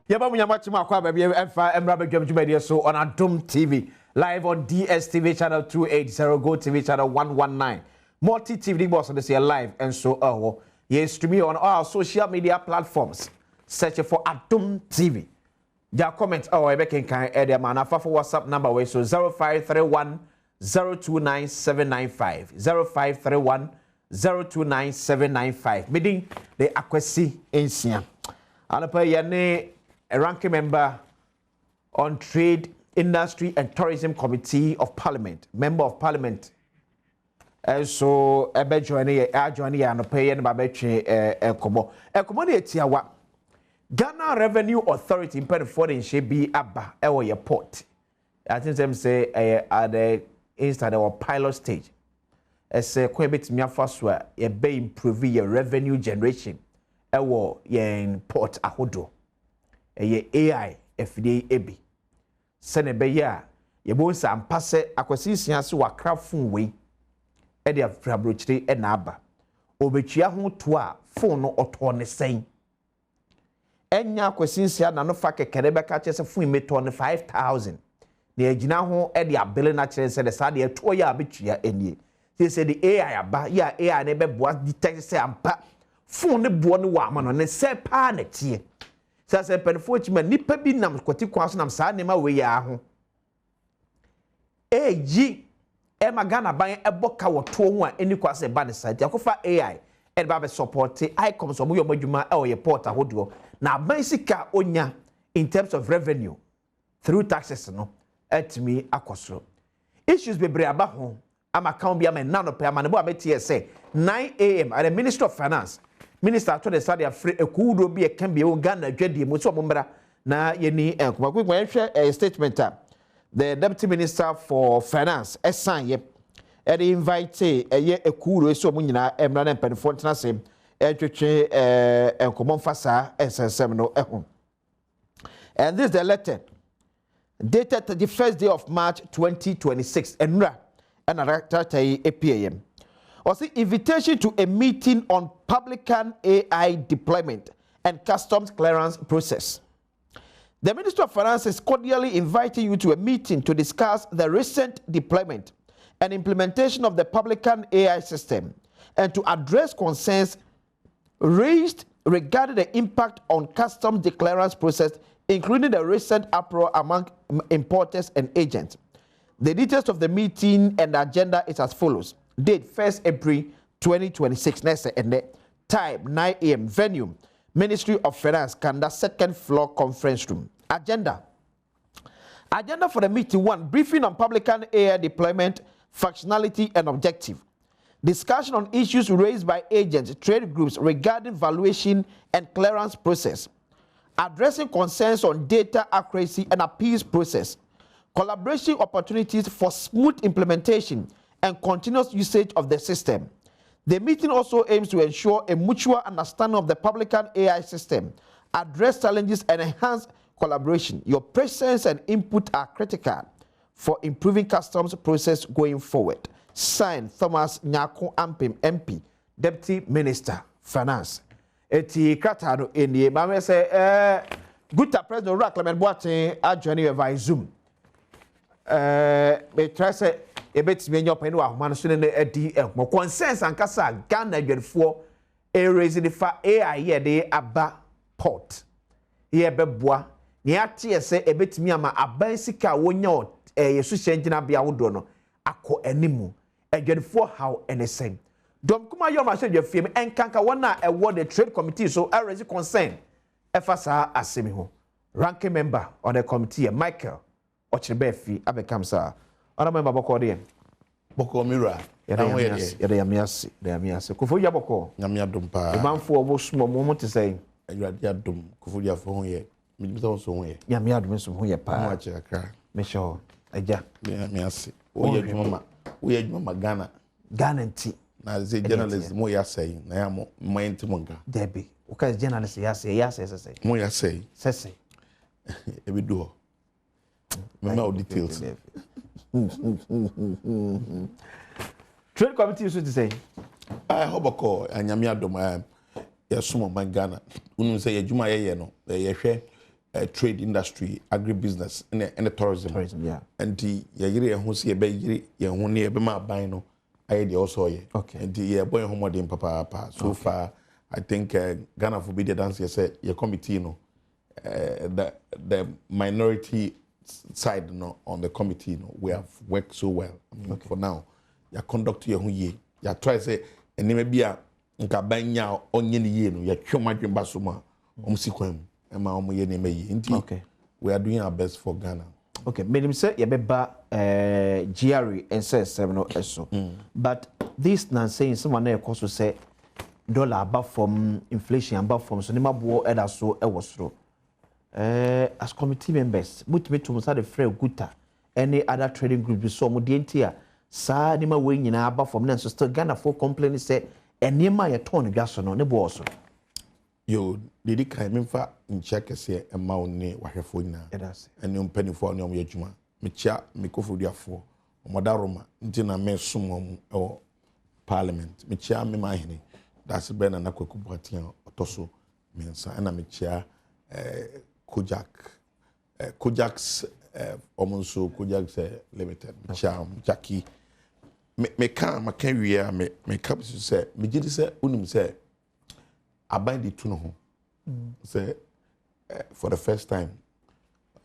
Yaba munyamachima kwa baby emfa emra bedwam dwumade so on Adom TV live on DSTV channel 280 Go TV channel 119 multi TV boss this year live and so ye streaming on all social media platforms search for Adom TV. Their comment ebe kan e de man afa for WhatsApp number we so 0531 029795 0531 029795 meeting the akwesi ensia anapa yene a ranking member on Trade, Industry and Tourism Committee of Parliament, member of Parliament. So ebe joining no pay and babeche ekomo. Ekomo de tiawa. Ghana Revenue Authority in Pedford in Shebi Abba ewo your port. I think them say at the instant or pilot stage. Say kwebet mi afaswa ye be improve your revenue generation ewo ye port ahodo. AI FDA ebi sene be ya ye bo nsa mpase akwasisia se wakra phone we e de afrabrochire e na aba obetua ho to a phone no oto ne sen enya akwasisia na no fa kekere be ka chese phone me to ne 5000 na agina ho e de abele na kire se de sa de to ya abetua enie se de AI aba ya AI ne be boa detect se ampa phone ne bo ne wa ma no ne se pa na tie sase penfo chima nipa bi nam kwati kwaso nam saa nema we ya ho eji e magana ban eboka woto ho a eni kwase ba ne site akofa AI e ba be support icons so mo yo madwuma e o ye port ahodo na ban sika onya in terms of revenue through taxes no etimi akosoro issues bebre aba ho ama kan bia me nano pe ama ne bo abetie say 9 AM at the Minister of Finance. Minister to the study of free ekudo bi e kan bi o Ghana dwade mo so mombra na yeni enkoma quick when share a statement the Deputy Minister for Finance esan ye e invite ye ekudo so mo nyina emra na mpanfo ntena sem e twetwe enkoma mfasa ensensem no eho. And this is the letter dated the first day of March 2026 enra and APAM. Was the invitation to a meeting on Publican AI deployment and customs clearance process. The Minister of Finance is cordially inviting you to a meeting to discuss the recent deployment and implementation of the Publican AI system and to address concerns raised regarding the impact on customs clearance process, including the recent uproar among importers and agents. The details of the meeting and the agenda is as follows. Date 1st April 2026. Next and time 9 AM. Venue Ministry of Finance, Kanda second floor conference room. Agenda for the meeting: 1. Briefing on Publican AI deployment, functionality and objective. Discussion on issues raised by agents, trade groups regarding valuation and clearance process. Addressing concerns on data accuracy and appeals process. Collaboration opportunities for smooth implementation and continuous usage of the system. The meeting also aims to ensure a mutual understanding of the Publican AI system, address challenges and enhance collaboration. Your presence and input are critical for improving customs process going forward. Signed, Thomas Nyako Ampim, MP, Deputy Minister, Finance. Eti kratano enie mama say good President Clement Boateng adjoining you via Zoom. Me try say e betime enyo panu ahoma no so ne adi mo consensus ankasa Ghana adwefo e raise the fa AI ye de aba port ye beboa ne ate se e betime ama aban sika wonya yesu hyengina bia wodo no akọ animu adwefo how anything dom kuma yo ma hye dwefiem enkanka wona e wo the trade committee so I raise concern e fa sa asemi ho ranking member on the committee Michael Ochrebefi abekam sa ona member boko de boko mira ya yamiasi kufu ya boko nyamia dompa ibanfo obo sumo mo te say awurade adom kufu ya fo ho ye mi so so ho ye nyamia adom so ho ye pa ma che akra me sure aja yamiasi o ye dwuma Ghana nti na ze journalist mo ya say na ya mo mind mo nga debi o ka journalist ya say mo ya say e bi do me no details. Trade committee used to say I hope a call and Yamia Doma, Yasuma Ghana. Unu say Juma ye no, ye share trade industry, agribusiness, and tourism. Tourism, yeah. And the yiri who see a bay ye who near Bema Bino, I also ye. Okay. And the boy home in Papa. So far, I think Ghana for be the dance, you say, your committee, no, the minority side no, on the committee, no, we have worked so well. For now, you conduct your who ye, you try to say, and maybe a Nkabanya on ye, no, you kill my dream basuma, sequem. Okay. We are doing our best for Ghana. Okay, madam say you be GRE and say 7 so. But this now saying someone else also say dollar above from inflation above from so nema bo eda so e was through. As committee members, but me to say the free guta any other trading group be so mo de ntia sa nema we nyina above from so still Ghana for complain say enema ye ton dwaso no ne bo so. Yo, did it come in for in check say a mountain wahefo na and you penny for no yejuma mecha mekofo diafo omodaroma nti na me sumom o parliament mecha me mahene that's ben na kwaku boatia otoso mensa na mecha Kojak's omonso Kojak's limited mecha Jackie me can we me cap say me gidi say unim say aban di tuno ho say for the first time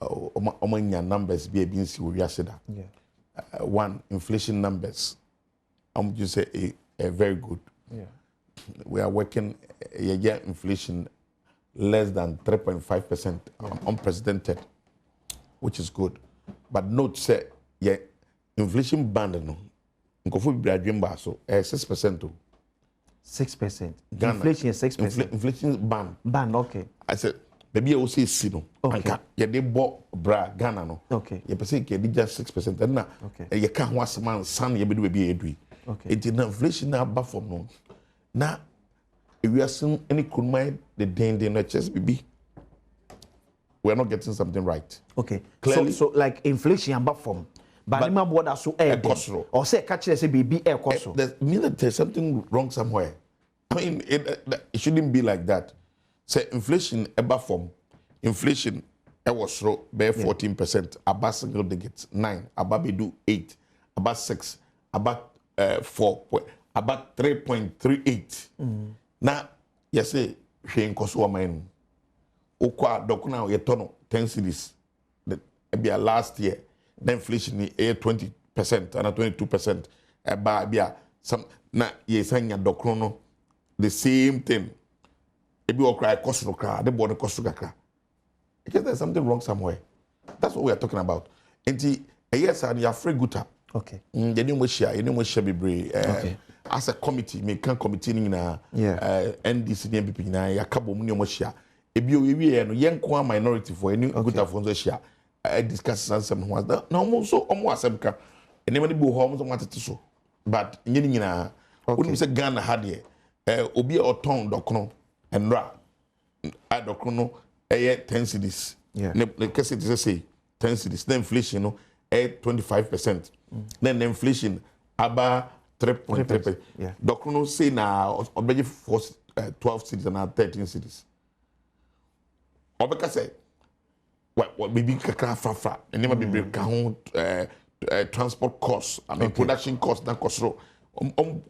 omanya numbers be nsi we aseda one inflation numbers just say a very good we are working inflation less than 3.5% unprecedented, which is good, but note say inflation band no nkofo bi adwemba so 6%. 6%. Inflation is 6%. Inflation ban. Okay. I said, maybe I will say sino. Okay. Yeah, they bought bra Ghana no. Okay. You say they just 6%. And now, you can't watch man son. You be a okay. It is inflation now back from no. Now, if we are seeing any could the day not just be. We are not getting something right. Okay. Clearly. So like inflation and back from. But my board so air or say catch say baby air cost. There's something wrong somewhere. I mean, it shouldn't be like that. Say inflation ever from inflation was bear 14%, about single digits 9, about do 8, about 6, about 4, about 3.38. Now, you say she in Kosovo man. Okwa dokuna yetono 10 cities. That be last year. The inflation is 20% and 22%. About some na yesanya dokrono the same thing. Ebi okra cost no kra, the border cost kra. Because there's something wrong somewhere. That's what we are talking about. And yes, and you are free guta. Okay. You know share be as a committee, me can committee na NDC NPP na yakabo mu no share. Ebi o no yenko minority for any guta for share. I discuss some was that no so almost asem and anybody be home so wanted to so but nyina when say Ghana had here obi or ton dokno and ra I dokno 10 cities the case it say 10 cities the inflation no 25%. Then the inflation about 3.3%. Dokno say now obey for 12 cities and 13 cities obeka say what baby kakra fra and never be count transport costs, I mean production costs that cost so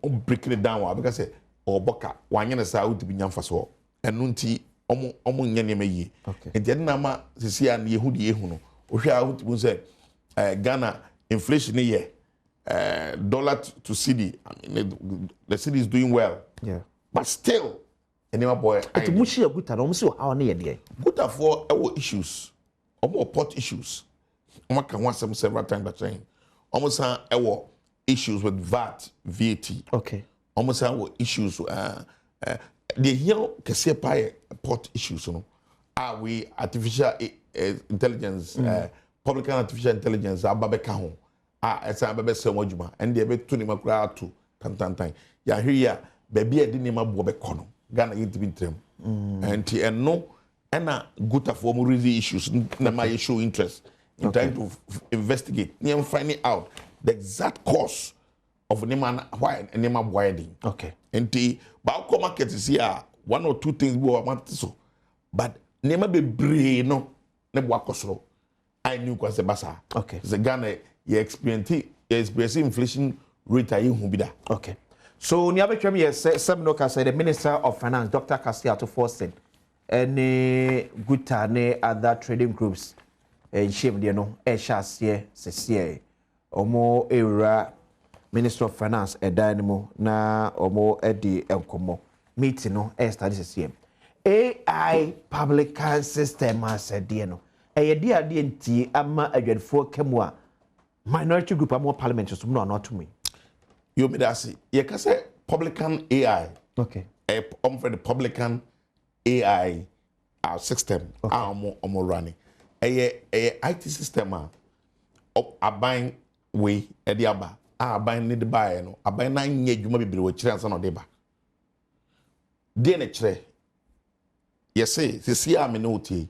breaking it down because say or boka wanya na sa uti bi nyamfa so enu nti omo nya ne mayi and then na ma sisi an yehudi ehu no ohwa uti say Ghana inflation here dollar to cedi, I mean the city is doing well but still anyway boy it mushi guta no musi how na ye dey guta for our issues more pot issues. I can want some several times but saying almost our issues with VAT. Okay. Almost our issues the here can see pot issues, you know. Are we artificial intelligence, Publican artificial intelligence, Ababeka home. It's a baby so much and they be to him to tan. Ya here, baby, I didn't know what Becono. Ghana yet be them. And no. And good for more really issues, my show interest in trying to investigate, and finding out the exact cause of Neman why and Neman widening. Okay. And the Bauco market is here, one or two things we want to so. But Nema be brain, no, ne bo akosoro I knew kwase basa okay the Ghana you experience inflation rate ayi hu bi da okay so ni abetwam yes seminar ka say the Minister of Finance Dr. Kasiato Forsen any Guta ne other trading groups shame de no e hyase sese omo era Minister of Finance edanimo na omo edi enkomo meeting no e study sese AI Publican system as de no e de ade nti ama adwadfo kemu a minority group am parliament so no not to me you me that say you can say Publican AI okay for the Publican AI system omo running IT system aban we e de aba aban need buy no aban na nya adwuma bibire wo kire ansa no de ba de ne kire yes say am no tie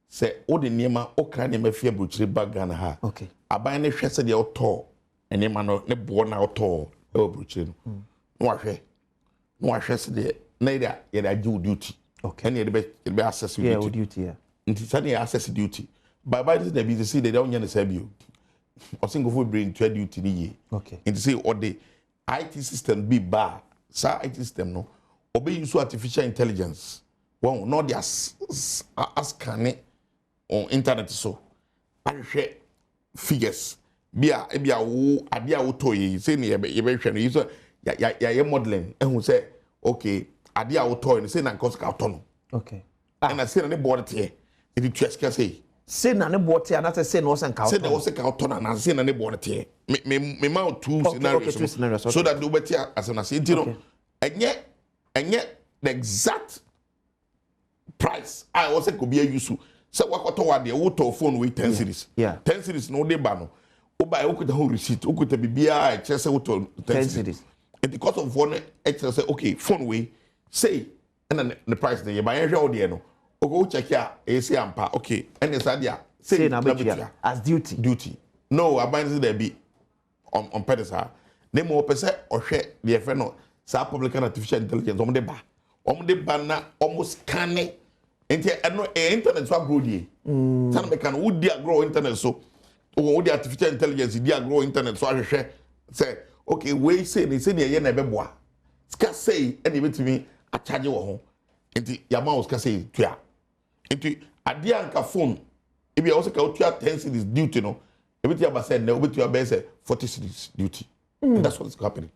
say o de niema o kra niema fie bruchire bagana ha okay aban ne hwese de oto niema no ne bo na oto e bruchire no no ahwe se de na ida ye da duty okay and ye be access duty yeah duty yeah nti sane access duty by this na be say they don't nya say bio o single for brain to duty ni ye okay nti say o the IT system be ba sa IT system no obey use artificial intelligence one no dey scan on internet so ahwe figures bia wo ade a wo toyi say ne ye be hwe no use ya modeling ehun say okay ade a wo toyi say na cause ka to no okay and I say na ne board tie it twes say na ne board tie na say no san ka say na wo say ka to na say na ne board tie me ma two scenarios so that do better as na say no enye the exact price I was say could be a use so wakoto wa de wo to phone with 10 series yeah 10 series no de ba no o ba o kuta whole receipt o kuta bibia e kire say wo to 10 series and because of one e kire say okay phone we say and the price dey buy hwe o de no o go check ya e say ampa okay and say dia say na betia as duty no abanzi there be on pedestal ne mo pese o hwe de fe no sa Publican artificial intelligence o de ba na almost scanning enti eno internet so grow die tan me kan would dia grow internet so would artificial intelligence dia grow internet so ahwehwe say okay we say ni say ye na beboa ska say ene betimi a charge wo ho enti yama wo ska say tua enti ade anka phone e bia wo ska tua 10 cedis duty no e beti aba say na obetua be say 40 cedis duty and that's what is happening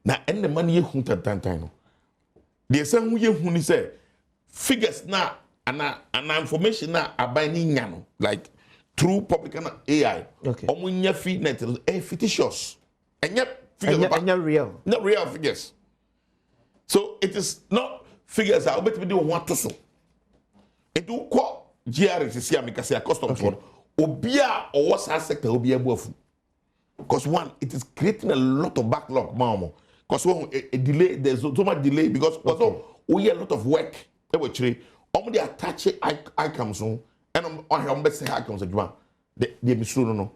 na enne man ye hu tantan no de san hu ye hu ni say figures na ana information na abani nya no like through Publican AI okay omunya feed net fictitious enya figures not real figures so it is not figures that obet be want to so it do ko GRC see am kasi customs for obia or what sector obia boafu because one it is creating a lot of backlog mamo because one a delay there's so much delay because also we a lot of work they attach items and on best items they no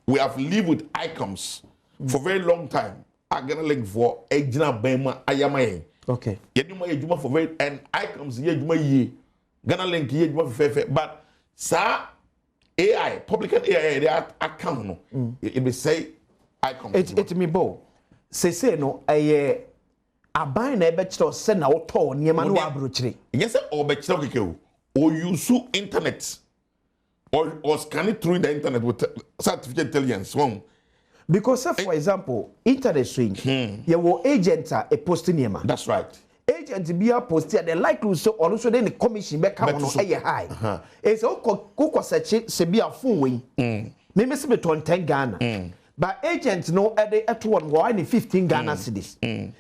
we have lived with items for very long time I gonna link for ejina bema ayama okay yeduma ejuma for very and items yeduma ye gonna link yeduma for but sa AI Publican AI they account no it be say items it me bo say no aban na ebe kire se na woto niema na wabrochire yes or be kire keke o use internet or scan it through the internet with artificial intelligence one because for example internet swing you will agent a post niema that's right agent be a post the likelihood so also then the commission be come on high it's o search se be a phone we me se be 10 Ghana but agent no at one go any 15 Ghana cedis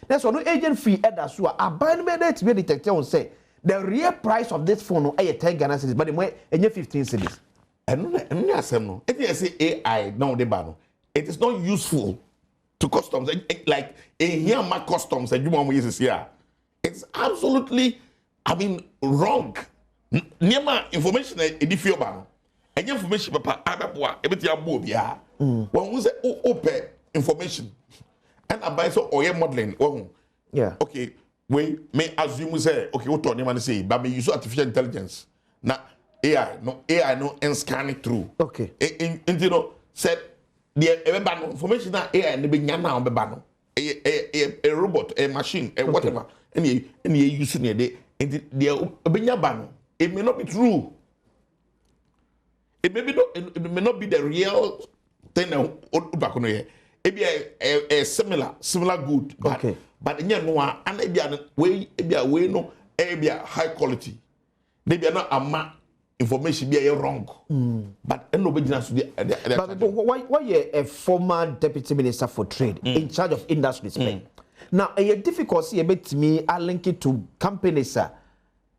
that's why no agent fee at that so aban me that be detect on say the real price of this phone no 10 Ghana cedis but the 15 cedis and no asem no if you say AI now de ba no it is not useful to customs like here my customs and you want me is here it's absolutely wrong niema information e di fio ba no any information papa ababoa e beti abo bia when we say open information and about so oye modeling yeah okay we may assume say okay what niema say but me use artificial intelligence na AI no and scan it through. Okay. You know, said the information that AI ne be nya na be ba no. A robot, a machine, a whatever. And you use it the obenya ba no. It may not be true. It may not be the real thing that back on here. It be a similar good. Okay. But in no and it be a way no be a high quality. They be not a information be wrong. But nobody has to be. But why you a former deputy minister for trade in charge of industry? Now a difficulty about me I link it to companies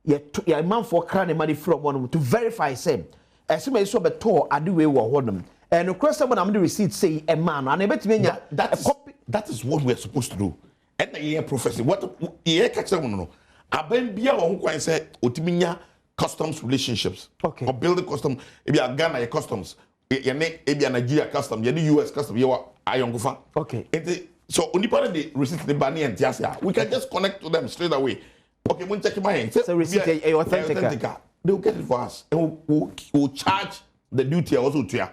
yeah man for crying money from one to verify same. As soon as you be told I do we were them. And of course someone I'm the receipt say a man and I bet me that is what we're supposed to do. And the professor what yeah catch them no. Aben bia wo kwan say otiminya customs relationships. Okay. Or building custom e be Ghana customs. Ye ne e be Nigeria customs, ye the US customs, ye wa ayongofa. Okay. So onipa the receipt the bani and tiasia. We can just connect to them straight away. Okay, when check my hand. So receipt is authentic. They'll get it for us. And we'll charge the duty also to ya.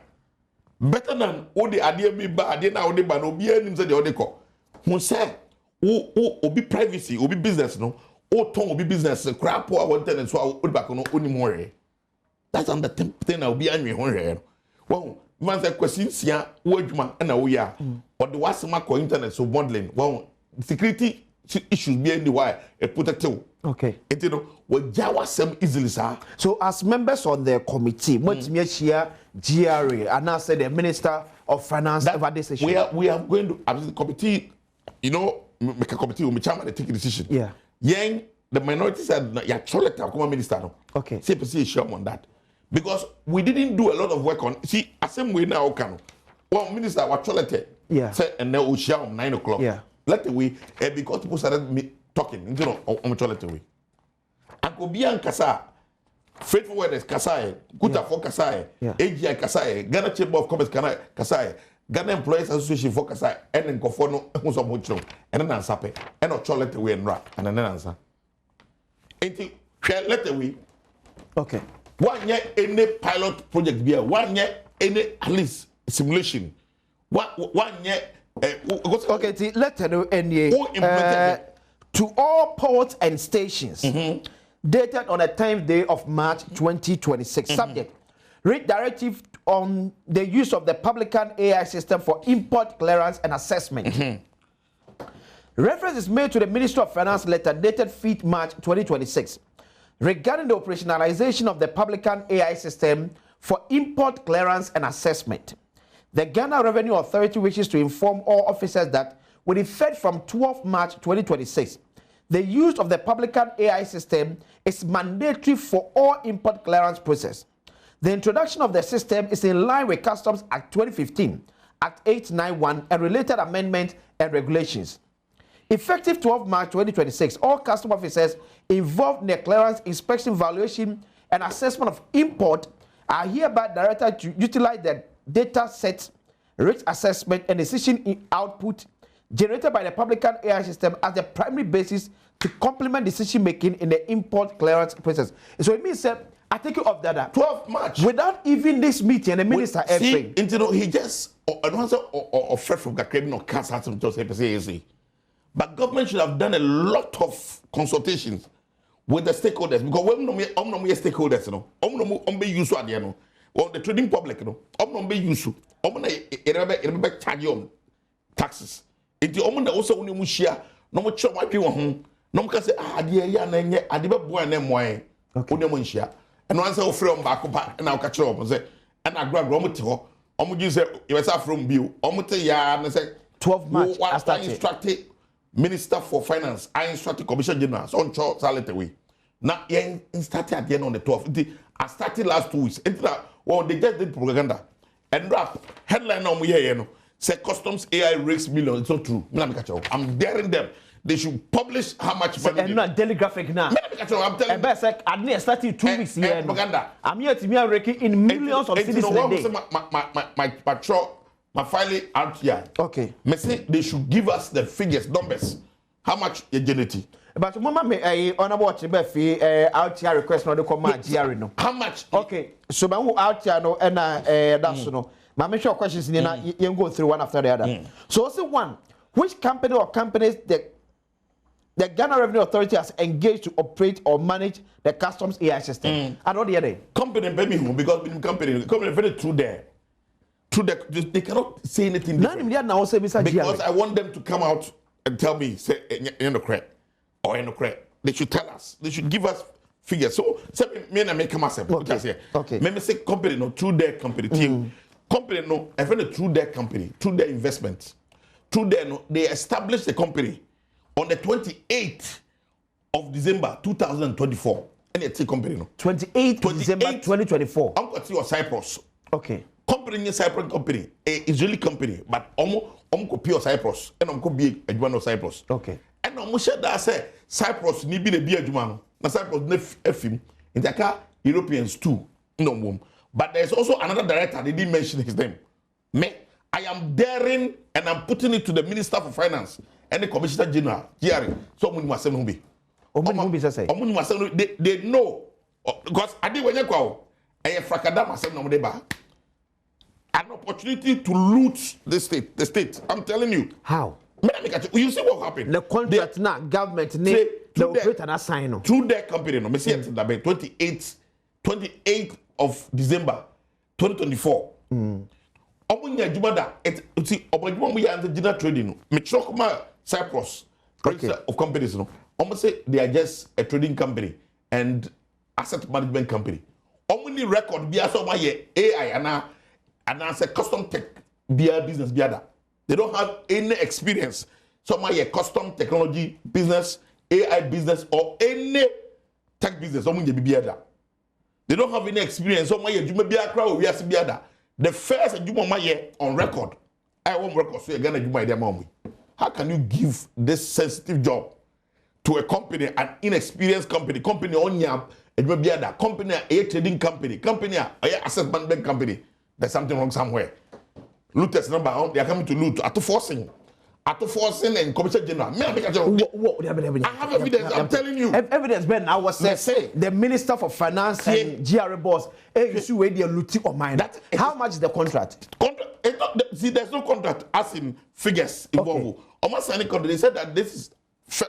Better than all the idea be bad, then now they ban obi anim say the other call. Who say obi privacy, obi business no. O ton obi business crap or one tenant so I back on only more. That's on the thing I'll be angry on. Well, man say question sia wordman and now we are. Or the wasma ko internet so modeling. Well, security issues be anywhere a protective. Okay. And you know, what Jawa sem easily, sir. So, as members on the committee, what's me here, GRA, and now say the Minister of Finance over this issue. We are going to, as the committee, you know, make a committee, we chairman take a decision. Yeah. Yang, the minority said, yeah, Cholet, come minister. Okay. CPC is on that. Because we didn't do a lot of work on, see, the same way now, can. Well, Minister, what Cholet, yeah, said, and now we share 9 o'clock. Yeah. Let the way, because people started talking, you know, on Cholet way. Uncle Bian Kasa, Faithful Weddings Kasaye, Guta for Kasaye, AGI Kasaye, Ghana Chamber of Commerce Kasaye, Ghana Employees Association for Kasaye, and then Kofono, who's on Mucho, and then answer, and not Cholet away and rap, and then answer. Ain't it? Let the way. Okay. 1 year any pilot project be 1 year any at least simulation. 1 year. Okay, let us know any to all ports and stations. Dated on the 10th day of March 2026. Subject: read directive on the use of the Publican AI system for import clearance and assessment. Reference is made to the Minister of Finance letter dated 5th March 2026 regarding the operationalization of the Publican AI system for import clearance and assessment. The Ghana Revenue Authority wishes to inform all officers that with effect from 12 March 2026, the use of the Publican AI system is mandatory for all import clearance process. The introduction of the system is in line with Customs Act 2015, Act 891, and related amendments and regulations. Effective 12 March 2026, all custom officers involved in the clearance, inspection, valuation, and assessment of import are hereby directed to utilize the data sets, risk assessment, and decision output generated by the Publican AI system as the primary basis to complement decision making in the import clearance process. So it means that I take it off that 12 March without even this meeting, the minister see, you know, he just or from the criminal cast out some just say. But government should have done a lot of consultations with the stakeholders because when we stakeholders, you know, be used to no, or the trading public, you know, be used to charge taxes. It also only mushia no much what you want. No can say dear ya na adiba boy na moy only munshia. And once I from back and I'll catch up and say and I grab romoto omu say you from bill omote ya na say 12 March I instructed Minister for Finance, I instructed Commission General on Charles Salete way. Now, I started again on the 12th. I started last 2 weeks. Well, they just did propaganda. And rap headline on me here, you know, say customs AI risks millions. It's not true. I'm daring them. They should publish how much money. And not daily graphic now. I'm telling you. I didn't start 2 weeks here. Propaganda. I'm here to be working in millions of citizens a day. My patrol. My filing out here. Okay. Me say they should give us the figures, numbers. How much you generate? But mama me honorable Chibefi out here request no de come GR no. How much? Okay. So my out here no na that's no. My make sure questions in na you go through one after the other. So what's the one? Which company or companies the Ghana Revenue Authority has engaged to operate or manage the customs AI system? I know the other company pay me because company very true there. They cannot say anything different. Because I want them to come out and tell me, say, correct or correct. They should tell us. They should give us figures. So, me and I make myself. Okay. Let me say company no through their company team. Company no, I find it through their company, through their investments, through their no. They established the company on the 28th of December 2024. And it's a company no. 28th December 2024. I'm going to see Cyprus. Okay. Company Cyprus company, a Israeli company, but almost pure Cyprus, and I'm be a one of Cyprus. Okay. And I'm sure that say Cyprus need be the beer Jumano. Na Cyprus FM in the car Europeans too. No boom. But there's also another director, they didn't mention his name. Me, I am daring and I'm putting it to the Minister for Finance and the Commissioner General, GRA. So many must be. They know because I did when you go. I have fracadam myself no deba. An opportunity to loot the state. I'm telling you. How? You see what happened? The contract now, government, the operator and assign. Through their company, no, 28th of December 2024. Omunya Jumada, see, Omunya and general trading. Metrokuma Cyprus, register of companies, no. Almost say they are just a trading company and asset management company. Omuni record be so my AI and as a custom tech business biada. They don't have any experience. So my custom technology business, AI business, or any tech business. They don't have any experience. So my biada. The first on record. I won't record so you're gonna do my mom. How can you give this sensitive job to a company, an inexperienced company on yam, company a trading company, a asset management company? There's something wrong somewhere. Looters number, they are coming to loot. At forcing and Commissioner General. I have evidence. I'm telling you. Evidence, Ben. I was saying the Minister for Finance and GRA boss. You see where they are looting on mine. How much is the contract? See, there's no contract as in figures involved. Almost any contract. They said that this is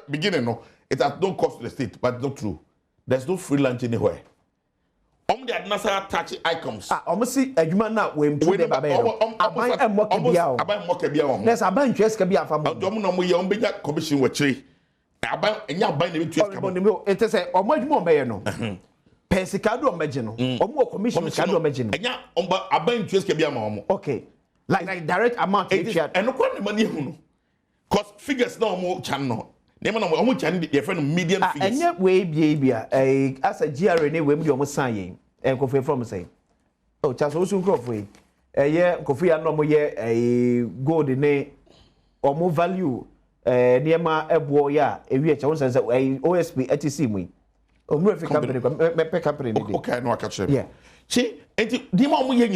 beginning. No, it has no cost to the state, but it's not true. There's no free lunch anywhere. The Nasara touch icons. Almost see a human now when put the baby. I buy a mock. There's a bunch of Scabia from Dominum commission with tree. I buy and you buy the it is a much more bayano. Pensicado Magino, or more commission Magino. And ya I buy interest Cabia. Okay, like direct amount and no money. Cause figures no more channel. Name on how much your friend medium figures. And yet, way be as a GRA, we will almost saying, and coffee from saying, oh, Charles also Crawford. A year, coffee and no more year, a gold in a or more value near my boya, a rich says a OSP etc. Me. Oh, Murphy company. Okay, no, I catch it. Yeah. See, the moment we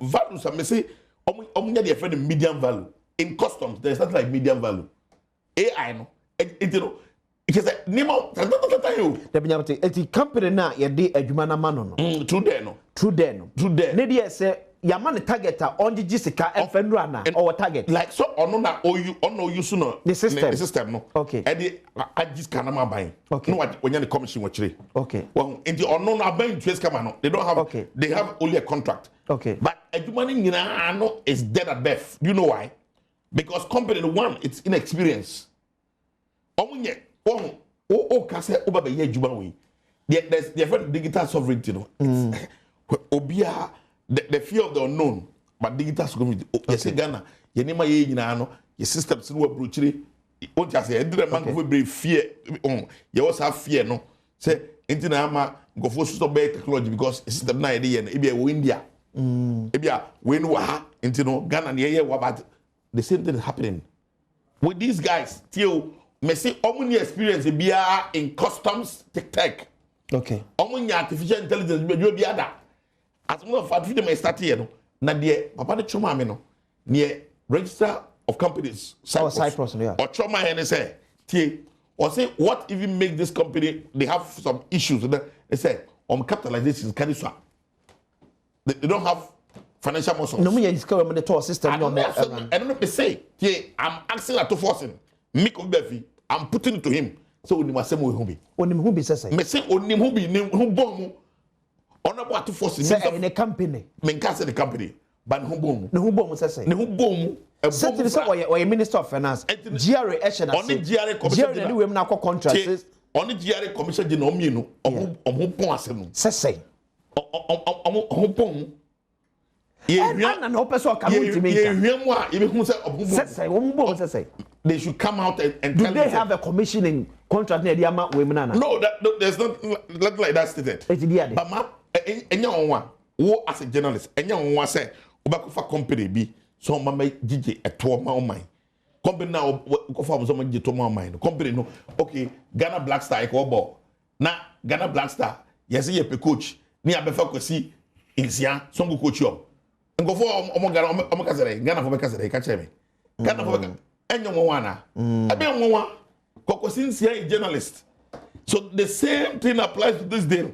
value, some say, only your friend medium value. In customs, there's not like medium value. AI, no. Because Nemo, the company now, you did a Jumana Manon. True then. Lydia said, Yaman target on the Jessica and Fenrana or target. Like so, or no, or you sooner. The system, no. Okay. And I just can't buy. Okay. No, when you're the commission, watch it. Okay. Well, in the unknown, I'm buying trace come they don't have, okay. They have only a contract. Okay. But a Jumani is dead at death. You know why? Because company one, it's inexperience. There's digital sovereignty. The fear of the unknown, but digital sovereignty. Yes, Ghana, your name your systems in what brutally. What I say, I fear. You also have fear, no? Say, Intina go for stop technology because it's system na idea and India. Ibia, when wa into Ghana near but the same thing is happening with these guys still. Me say omuni experience biya in customs tech. Okay. Omuni artificial intelligence be ada. As one of artificial may start here no. Na de papa de choma me no. Near register of companies Cyprus yeah. Or choma here say tie or say what even make this company, they have some issues with them. They say capitalization can they don't have financial muscles. No, me discover the tour system. I don't know. They say, I'm asking to force him. I'm putting it to him. So we must say who be. Onim who be say. Me say onim who be who bomb. On about to force him. Say in a company. Me can't say the company, but who bomb. No who bomb say. No who bomb. Certainly, so or a minister of finance. GRA action. Only GRA commission. GRA we na contract. Only GRA commission di no me no. Omo pon asem. Say. Omo pon. And no person come to me. They should come out and do tell they have a commissioning contract near the amount women? No, there's not like that stated. But ma, enya one who as a journalist, enya one say obakofa company bi so mama gigi eto ma on mine. Company now go for some gigi to ma on mine. Company no. Okay, Ghana Black Star e ko ball. Na Ghana Black Star, yes ye pe coach. Ni abefa kwesi insia so go coach yo. Ngo for omo kasere, Ghana for be kasere ka che me. Ghana for be enyo mwana. Ebe mwana koko since a journalist. So the same thing applies to this deal.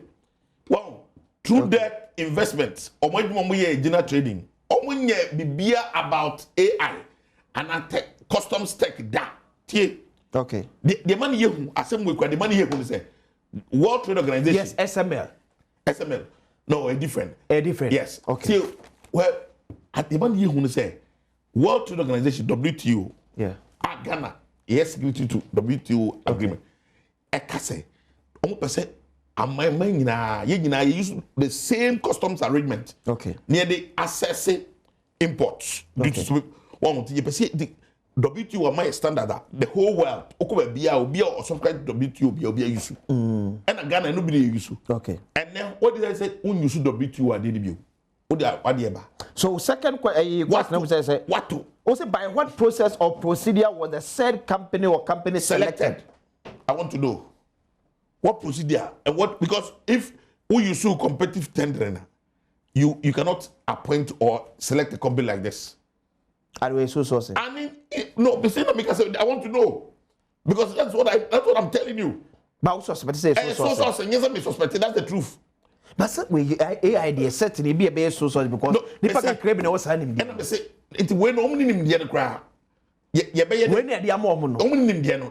Wow. Through that investment, omo ye general trading. Omo nye bibia about AI and customs tech da. Tie. Okay. The money you asem we the money you say World Trade Organization. Yes, SML. SML. No, a different. Yes. Okay. So, well, at the money you say World Trade Organization, WTO. Yeah. Ghana, yes, security to WTO agreement. Ekase, almost percent. And my mind, you use the same customs arrangement. Okay. Near the assessing imports. Okay. One thing you see the WTO are my standard that the whole world. Okobe biya or subscribe to WTO biya use. And Ghana nobody use. Okay. And then what did I say? When you use WTO, I did you. So second question, what to? Also, by what process or procedure was the said company or company selected? I want to know what procedure and what, because if you sue competitive tendering, you cannot appoint or select a company like this. And we so say. I mean, no, the same because I want to know because that's what I'm telling you. But also suspect say so yes, I'm suspected. That's the truth. But we AI idea certainly be a base so because the pack crave no was him. And I say it when only in the crowd. When they are more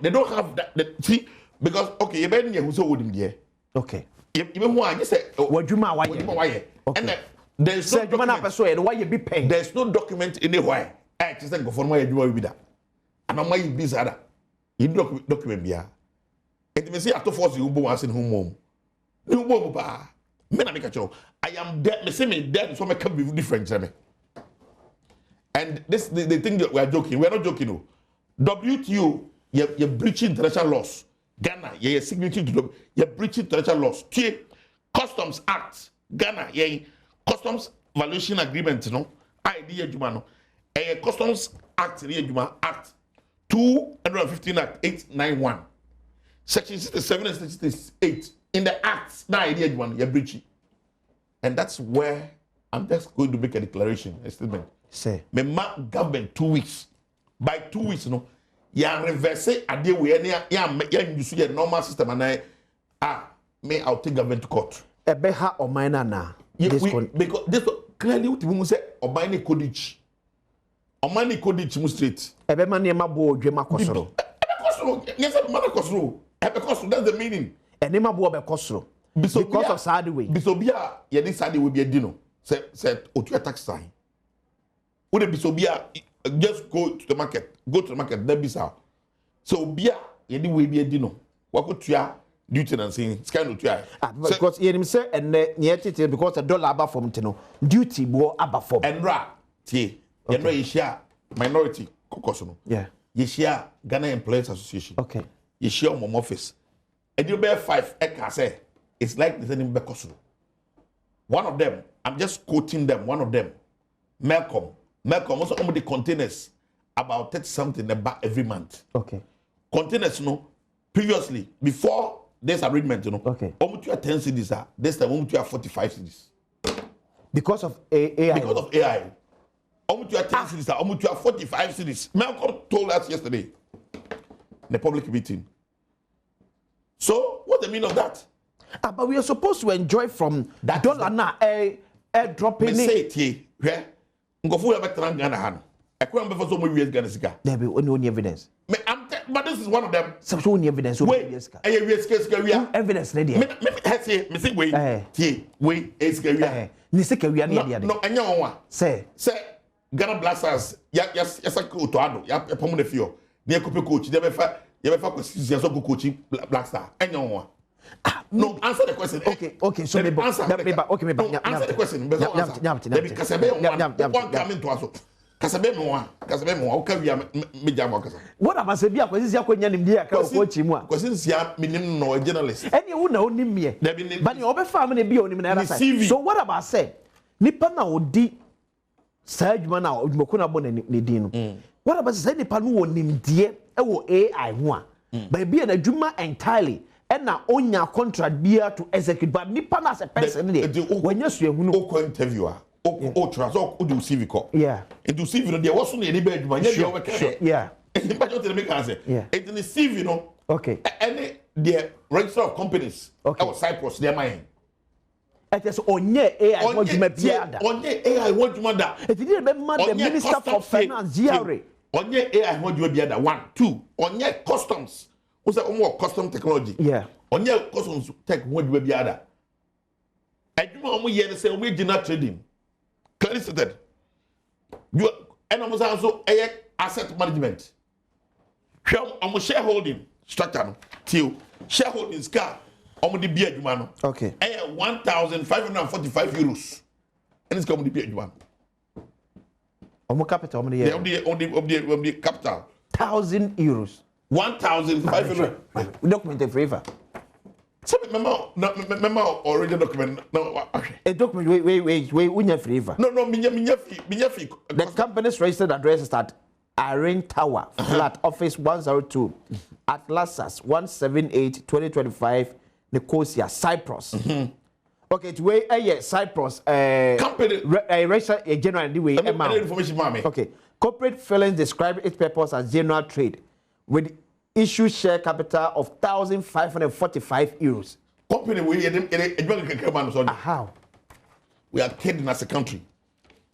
they don't have that see because okay, you better who so would there. Okay. Even why I say what you why and there's no document. Why you be paying? There's no document anywhere. I just think for my do with that. And I'm why you be sad. You document bia. It may say after force you go once in home. No bomb ba. I am dead. Me say me dead. So me can be different. And this they think that we are joking. We are not joking. No. WTO, you're breaching international laws. Ghana, you're signature to you're breaching international laws. Customs Act, Ghana, Customs Valuation Agreement. No, idea Jumano. Customs Act, Act 215 Act 891, Section 67 and 68. In the acts, that idea you're breaching. And that's where I'm just going to make a declaration, a statement. Say. Me mark government 2 weeks. By 2 weeks, you reverse a day where you see a normal system and I'll take government to court. A beha or minor now. Because this clearly what you say or buying a codage. Or money codage straight. A be money ma bo dream cosro. Yes, I'm not cosro. That's the meaning. And nema bo be kosro because of sad way. Bisobia ye this sad way be dino. Say otua tax sign. Would bisobia just go to the market. Go to the market then bisa. So bia ye di way be dino. Wakotua duty and saying scan otua. Because ye him say and near it because the dollar above from tino duty bo above from. And ra tie. You know you share minority kokoso. Yeah. You share Ghana Employees Association. Okay. You share mom office. And you bear 5 acres, say it's like the same Bekosu. One of them, I'm just quoting them, one of them, Malcolm also own the containers about 30 something about every month. Okay. Containers, previously, before this arrangement, okay. Almost 10 cities are this time almost 45 cities. Because of AI. Because of AI. Almost 10 cities are almost 45 cities. Malcolm told us yesterday in the public meeting. So what's the meaning of that? But we are supposed to enjoy from that dollar now. Dropping it. Yeah. Ngofu ya betra Ghana han. Ekwa mbe for so mo US Ghana sika. There be only evidence. But this is one of them. So only evidence. Wait, US sika we are evidence ready. Me say wait. Tie, wait, sika we are. Ni sika we are near. No, anya won. Say Ghana Blasters ya saka to ado. Ya pomo na fio. Ni ekope coach, dey be fa ko season so coach Blackstar. Anya won. No, answer the question. Okay. So maybe answer the question. Maybe Kasebe one coming to us. Kasebe me one. Okay, we are me jam kasa. What am I say? Bia kwesi sia kwanya nim dia ka coach mu a. Kwesi sia minim no journalist. Any who na onim me. But you obe fa me na bia onim na era side. So what about say? Nipa na odi sa adwuma na odwumako na bo na ne din no. What about say nipa no onim die e wo AI ho a. Ba bia na adwuma entirely. And now on your contract be to execute, but nipa na as a person when you see who interviewer, transfer, do CV call. Yeah. And do CV no there was no any bed man. Yeah. And but you make answer. Yeah. And in the CV no. Okay. Any the register of companies. Okay. Our Cyprus they mine. It is onye AI what you may be ada. Onye AI what you manda. It didn't remember the Minister for Finance GRA. Onye AI what you be ada 1 2. Onye customs. What's that? More custom technology. Yeah. On your customs tech, what do we be other? I do not want to say we do not trading. Clearly stated. You and almost also asset management. Shareholding structure till shareholding car on the beer man. Okay. 1,545 euros. And it's coming to be one. On capital, on the capital. 1,000 euros. 1,500. Documented forever. So remember already document. No, a document. Wait. Unya forever. No. Minya fee. The company's registered address is at Irene Tower, flat office 102, Atlasas 178 2025, Nicosia, Cyprus. Okay, it's way Cyprus. Company registered general anyway. Information, mommy. Okay, corporate filings describe its purpose as general trade with issue share capital of 1,545 euros. Company how? We are kidding as a country.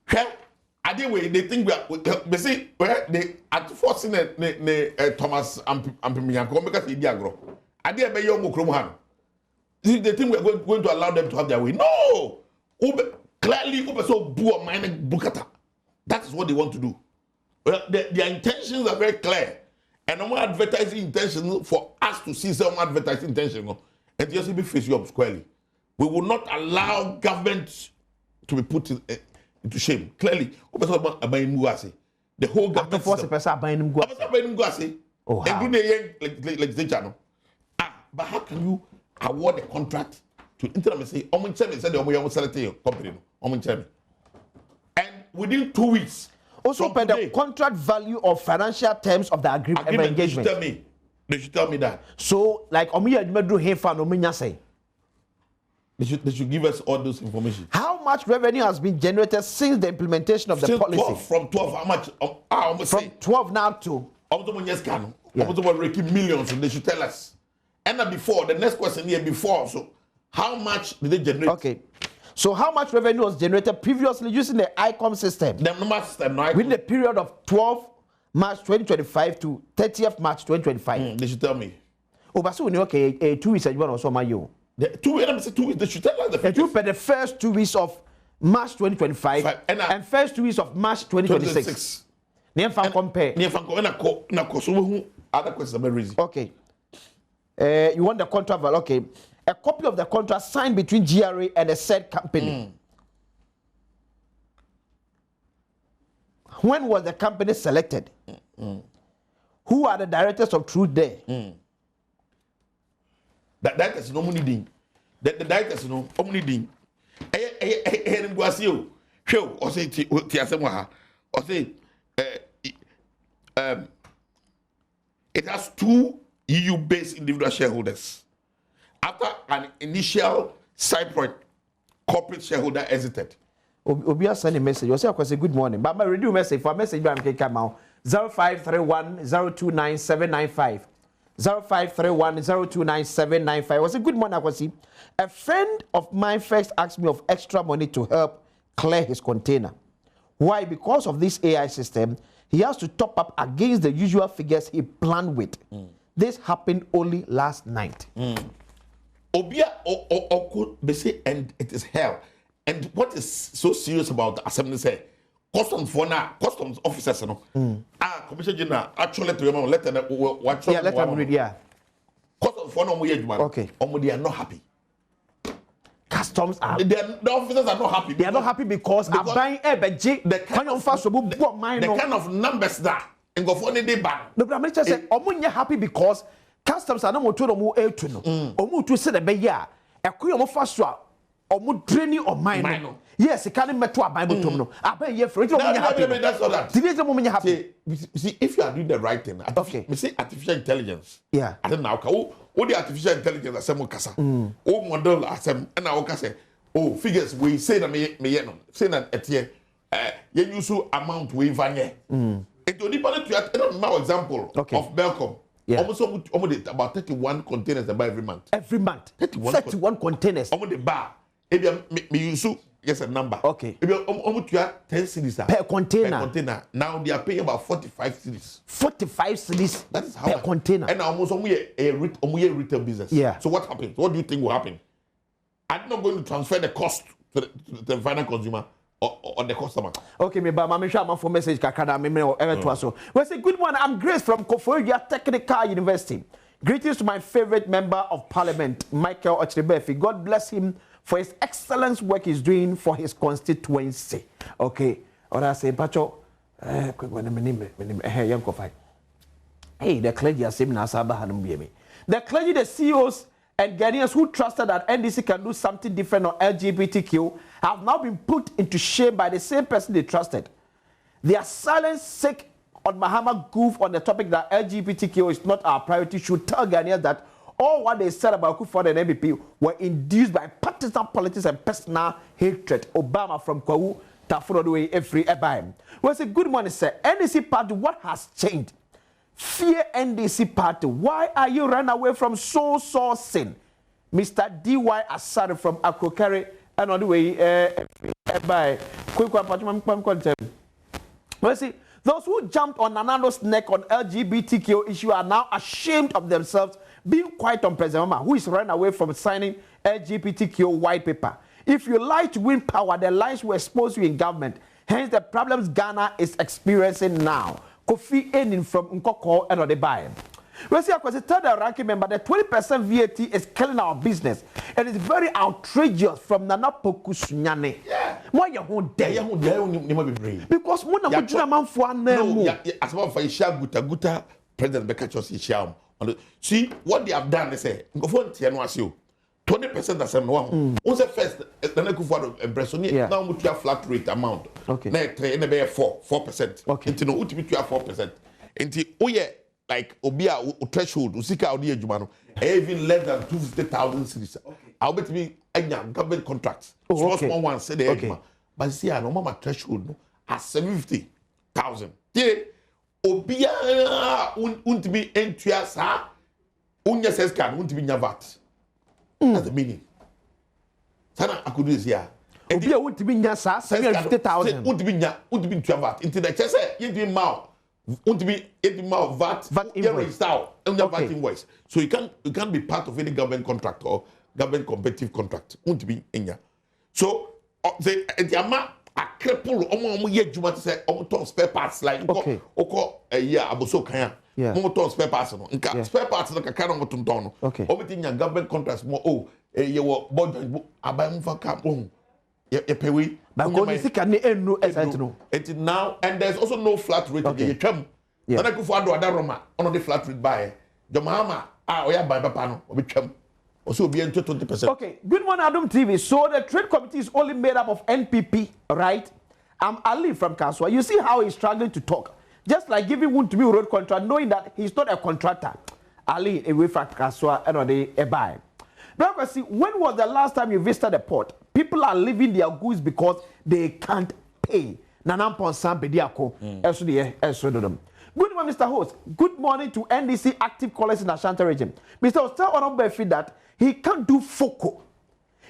They think we see where they at forcing Thomas Ampimiyanko because he diagro. They think we are going to allow them to have their way. No! Clearly, that is what they want to do. Well, their intentions are very clear. And no more advertising intention for us to see some advertising intention. And just be face you up squarely. We will not allow government to be put into shame. Clearly, the whole government. Oh, legislature. But how can you award a contract to Internet say, company? And within 2 weeks. Also, per the contract value of financial terms of the agreement engagement. They should tell me that. So, like, they should give us all those information. How much revenue has been generated since the implementation of the policy? 12, from 12, how much? From 12 now to? Millions, they should tell us. And then before, the next question here before, so how much did they generate? Okay. So how much revenue was generated previously using the ICOM system? The number system, no, within the period of 12 March 2025 to 30th March 2025. They should tell me. Oh, but so okay, 2 weeks you also my you. 2 weeks, 2 weeks. They should tell us the figures. The first 2 weeks of March 2025 and first 2 weeks of March 2026. Near fan compare. Near fan compare. So other questions are very easy. Okay. You want the contract? Okay. A copy of the contract signed between GRA and a said company. When was the company selected? Who are the directors of Truth there? That directors no money ding. The directors no money ding. Show or say or say it has 2 EU-based individual shareholders. After an initial Cyprus corporate shareholder exited. Obia send a message. You say, "I say good morning." But my radio message for message I'm come out 0531 029 795 0531029795. Was a good morning, Akwasi. A friend of mine first asked me of extra money to help clear his container. Why? Because of this AI system, he has to top up against the usual figures he planned with. This happened only last night. Obia could be say, and it is hell. And what is so serious about the assembly say? Customs for now, customs officers, Commissioner General, actually to your letter that what let them read, yeah. Customs for no more, okay. They are not happy. Customs are. The officers are not happy. They are not happy because I'm buying the kind of numbers that and go for the ban. No, but I'm just saying, I'm happy because customs are not more to the more air to know. Omu to say the beya. A queen of fast omu draining of mine. Yes, it can't met to a Bible to know. I bet you for it. That's all that. Today's the moment you happy. See, if you are doing the right thing, okay. We say artificial intelligence. Yeah. I don't know. What the artificial intelligence asem kasa. O model asem na o kasa. Oh, figures we say na me no. Say na etie you use amount we vanye. It only part to my example of Belcom. Yeah. Almost about 31 containers they buy every month. Every month. 31 containers. Almost the bar. Me use yes a number. Okay. Almost 10 cities per container. Per container. Now they are paying about 45 cities. 45 cities. That is how per container. And almost a retail business. Yeah. So what happens? What do you think will happen? I'm not going to transfer the cost to the final consumer or the customer. Okay, me ba me share for message kakada me to so. We say good morning. I'm Grace from Koforidua Technical University. Greetings to my favorite member of Parliament, Michael Ochrebefi. God bless him for his excellent work he's doing for his constituency. Okay. Or I say, Pacho, hey, the clergy are saying the clergy, the CEOs and Ghanaians who trusted that NDC can do something different on LGBTQ have now been put into shame by the same person they trusted. Their silence sake on Mahama goof on the topic that LGBTQ is not our priority should tell Ghanaians that all what they said about Kufuor and MVP were induced by partisan politics and personal hatred. Obama from Kwawu, Tafurodwe, every Ebaim. We say, good morning, sir. NDC party, what has changed? Fear NDC party. Why are you running away from sin? Mr. D.Y. Asare from Akrokari, and on the way, Ebaim. We see, those who jumped on Nanano's neck on LGBTQ issue are now ashamed of themselves, being quiet on President Mama, who is running away from signing LGBTQ white paper. If you lie to win power, the lies will expose you in government. Hence the problems Ghana is experiencing now. Kofi Enin from Nkoko and Odebaye. We see, because the third ranking member, the 20% VAT is killing our business. It is very outrageous from Nana Poku Sunyane. Yeah. Why you won't dare? Because Mona Mujina for a name. As well for Isha Guta, President Bekachos Isham. See what they have done, they say, go for 20% of them. What's the first? Then I go for the now we have flat rate amount. Okay. Now, 4%. Okay. Until no, ultimately 4%. Until like Obia threshold, Usika Odi Jumano, even less than 250,000 cities. I'll bet me a government contracts. Small one said the but see, I know my threshold at 750,000. Obia won't be enthusiastic. Unya says can won't be Navat. That's the meaning. Sana I could do this here. Obia won't be Nyasa 750,000. Won't be Navat. Into the chest, you do mouth. Won't be 80 more VAT invoice. VAT invoice. So you can't be part of any government contract or government competitive contract. Won't be in here. So the amount a cripple omo ye juma to say omo spare parts like oko a year aboso kan ya omo spare parts no nka spare parts no kakara omo tonton no omo your government contracts more ye wo budget abai mfa ka ye pewe but go this can no no now and there's also no flat rate ye twam na na kufu ado ada roma ono the flat rate buy jomahama oya buy papa no obi twam also be into 20%. Okay, good morning, Adom TV. So the trade committee is only made up of NPP, right? I'm Ali from Kaswa. You see how he's struggling to talk. Just like giving one to me road contract, knowing that he's not a contractor. Ali, away from Kaswa, and on the Ebai. But see, when was the last time you visited the port? People are leaving their goods because they can't pay. Nanampon San Bediako, Good morning, Mr. Host. Good morning to NDC active callers in Ashanti region. Mr. Host, tell Honorable Befi that he can't do FOCO.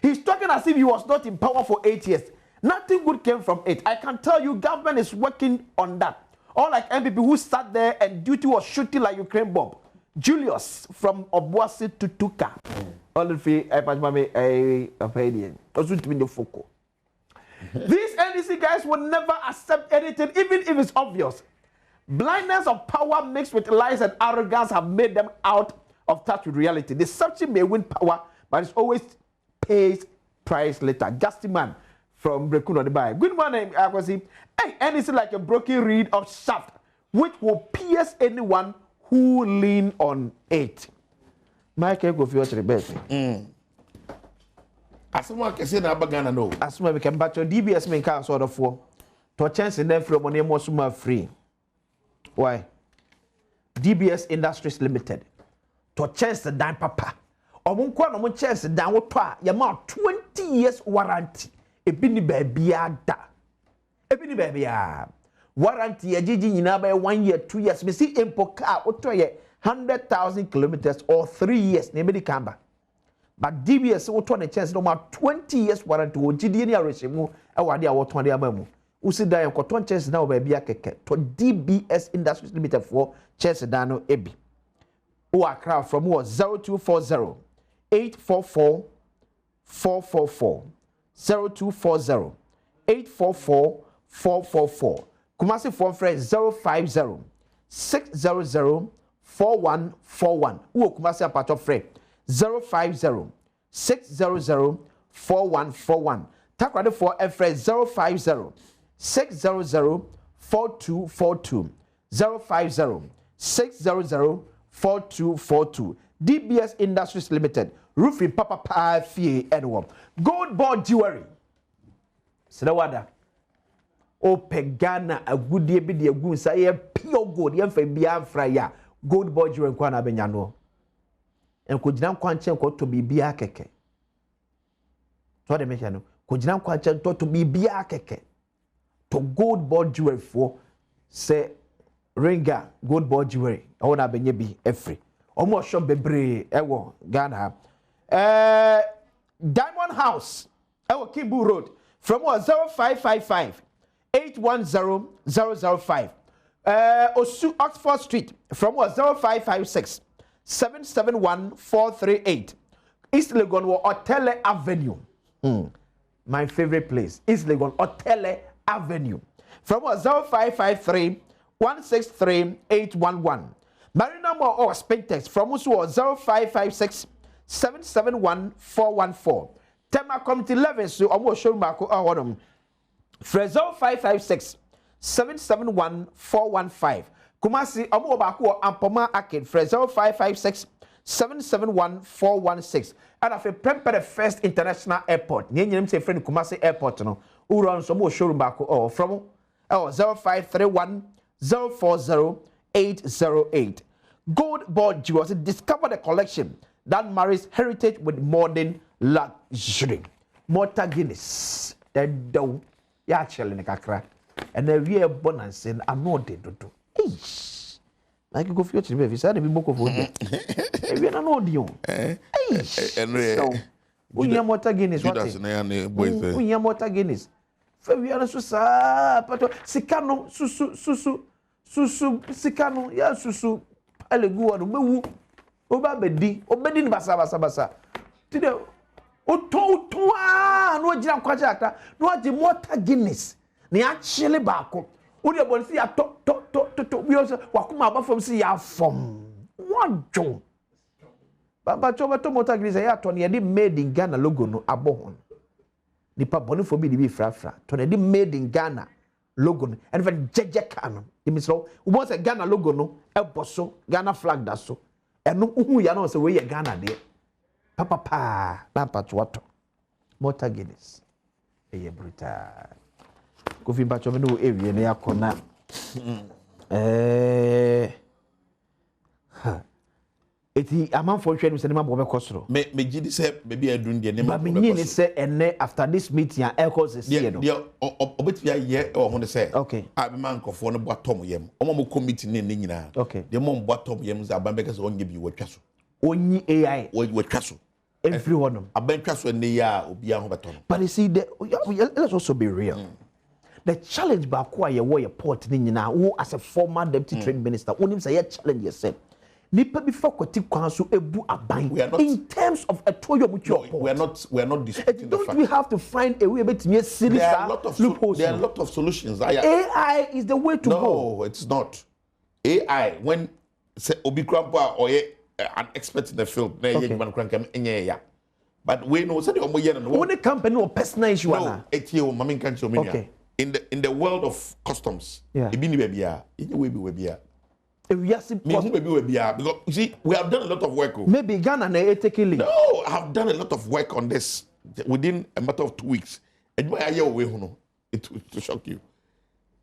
He's talking as if he was not in power for 8 years. Nothing good came from it. I can tell you, government is working on that. All like MPP who sat there and duty was shooting like Ukraine bomb. Julius from Obuasi to Tuka. All of you, also to the FOCO. These NDC guys will never accept anything, even if it's obvious. Blindness of power mixed with lies and arrogance have made them out of touch with reality. Deception may win power, but it always pays price later. Justin Man from Brekuno the Bay. Good morning, Akwasi. Hey, NDC like a broken reed of shaft, which will pierce anyone who lean on it. Michael, go for your best. Asuma kese na abagana no. Asuma we can batch your DBS men can sort of for. To chance in them from money more suma free. Why? DBS Industries Limited. To chance the dime papa. Omunkwa no mo chance dan wo to a ye ma 20 years warranty. Ebi ni baby ada. Ebi ni baby a. Warranty ye gigi nyina ba 1 year, 2 years. Me see empo car wo to ye 100,000 kilometers or 3 years na be kamba. But DBS wo to na chance no ma 20 years warranty wo gidi ni arehemu e wade a wo to de amamu. Usi dan ye koton chance na wo baby akeke. To DBS Industries Limited for chance dan no ebi. O Accra from what 0240 844 444 0240 844 444. Kumasi phone friend 050 600 4141. Uo Kumasi apato friend 050 600 4141. Takwade for a friend 050 600 4242 050 600 4242. DBS Industries Limited. Roofing Papa Fee Edwam. Gold board jewelry. Sedawada. O pegana a good day be the goon say pure gold. Yen fe bia fraya. Gold board jewelry kwa na benyano. En ko jinam kwanche ko to bibia keke. So de make no. Ko jinam kwanche to bibia keke. To gold board jewelry for say Ringa gold board jewelry. I want to be every. Almost shop bebre ewo Ghana. Diamond House ewo Kimbu Road from 0555 810 005. Osu Oxford Street from 0556 771 438. East Legon Otele Avenue. My favorite place. East Legon Otele Avenue. From 0553 163 811. Marina Mo or Spintex from us 0556 771 414. Tema Committee 11 so almost show Marco Awardum. Frezo 556 771 415. Kumasi Amo Bako Ampoma Akin Frezo 556 771 416. And of a Prempere First International Airport. Name say friend Kumasi Airport no. Uron so more showroom Bako or from 0531 040 808. Gold board jewels discover the collection that marries heritage with modern luxury. Mota Guinness. That do ya chilling kakra. And then we are bonus and I'm not dead to do. Eish. I can go for you if you said we book of wood. We are not audio. Eish. So we are Mota Guinness. What is we are Mota Guinness. We are so sad, but Sikano susu sikano ya susu alegu anu mewu oba bedi obedi ni basa tide oto no gira kwaja ata no agi Mota Guinness ni a chile baako wo de bon si ya to we also wakuma abafom si ya fom wajo baba choba to Mota Guinness ya to ne de made in Ghana logo no abohon nipa bonifo bi bi frafra to ne de made in Ghana logo no and even jeje kanu imi so wo say Ghana logo no eboso Ghana flag da so eno uhu ya no say we ye Ghana de papa na patwato Mota Guinness eye brutal ko fi bacho me no ewie na yakona 8 eti amount for trade say ma bo be kosoro me gidi say maybe I doing the name but me need say ene after this meeting and echoes is here no obetia ye o ho say okay a be man kofo no boatom yem o mo committee ne nyina okay the mo boatom yem say aban be kase onye bi watwa so onyi AI watwa so everyone aban twa so ne ya obi a ho beto no but you see let's also be real the challenge ba ko aye wo ye port ni nyina wo as a former deputy trade minister onim say ye challenge yourself nipa bi fa kwati kwan so ebu aban in terms of a toyo mutual port we are not disputing the fact. Don't we have to find a way between series there are a lot of solutions. AI is the way to go. No, it's not. AI when say obi krampa or an expert in the field but we know say the omo yen no when a company or personal issue no etio mama kan cho me in the world of customs e bi ni ba bia we be because you see, we have done a lot of work. Maybe Ghana na taking lead. No, I have done a lot of work on this within a matter of 2 weeks. And why are you away? To shock you.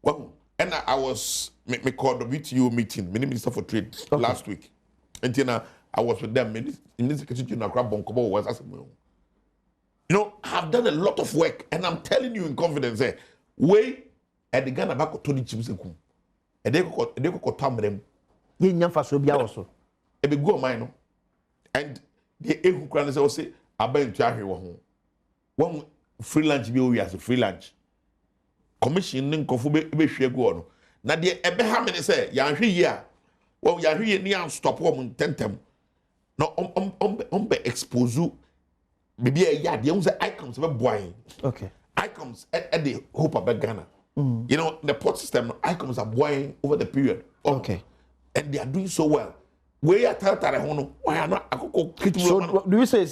Well, and I was me called the WTO meeting, Minister for Trade last week. And then I was with them. Minister was asking me, you know, I have done a lot of work, and I'm telling you in confidence, we at the Ghana back to the chips and they could come them. Ye nyamfa so bia wo so e be go man no and the ehu kran say aban tu ahwe wo ho won freelance bi o wi as freelance commission nin kofo be hwe go no na de ebe ha me say ya hwe yi a wo ya hwe yi ni an stop wo tentem no be expose bibi e ya de say icons be boy okay icons at the hope of Ghana you know the port system icons are boying over the period okay and they are doing so well. We are telling why are not so do you say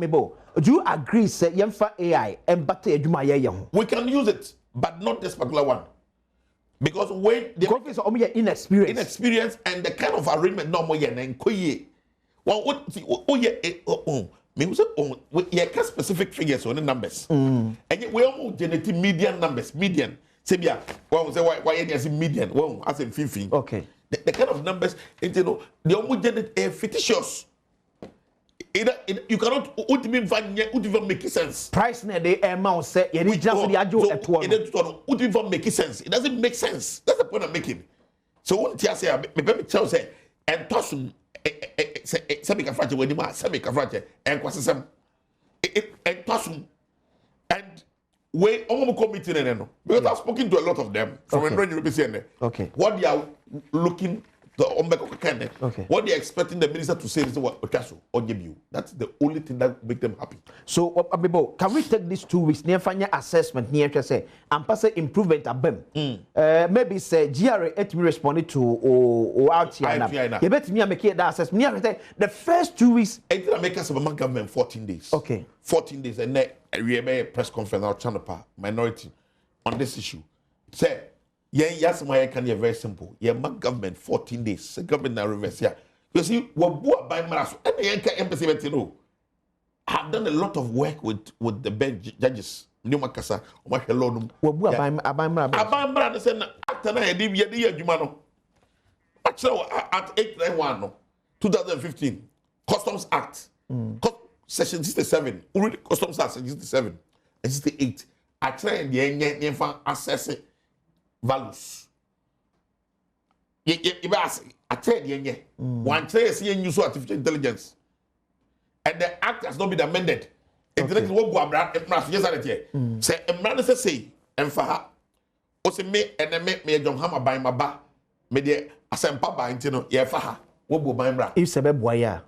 do you agree say yemfa AI and better adwuma ye ho we can use it but not this particular one because when the government are inexperienced and the kind of arrangement no more yen koye one me say we specific figures on the numbers and we almost generate median numbers median say bia one say why you median one as in 15 okay the kind of numbers, you know, the homogeneous fictitious. You cannot even make sense. Price na the amount say you need just the ajo at one. It even make sense. It doesn't make sense. That's the point I'm making. So what you say, me tell say, and tossum, say make a fracture when you must say make a fracture and kwasem, and tossum, and we almost committing no because I've spoken to a lot of them from okay. What they are looking what they are expecting the minister to say is what that's the only thing that make them happy. So Abibo, can we take these 2 weeks near final assessment near to say and pass improvement at maybe say GRA it responded to or out here you bet me make that assessment near the first 2 weeks it make us about government 14 days. Okay. 14 days and then we have a press conference our channel minority on this issue. Say yes, my can be very simple. Yeah, my government 14 days. The government now reverse here. You see, what by Maraso and the embassy have done a lot of work with the bench judges. New Makasa, Machelonum. What Abamra said after I did year Jumano. At 891 2015 Customs Act. Section 67, already Customs Act 67 and 68. I try and the assess values. I tell you, one try see use artificial intelligence, and the act has not been amended. It didn't go abroad. Say a man say and for her, also me and me John Hammer by my bar, me the asempa by intino, yeah for her. What will buy bra? If boya.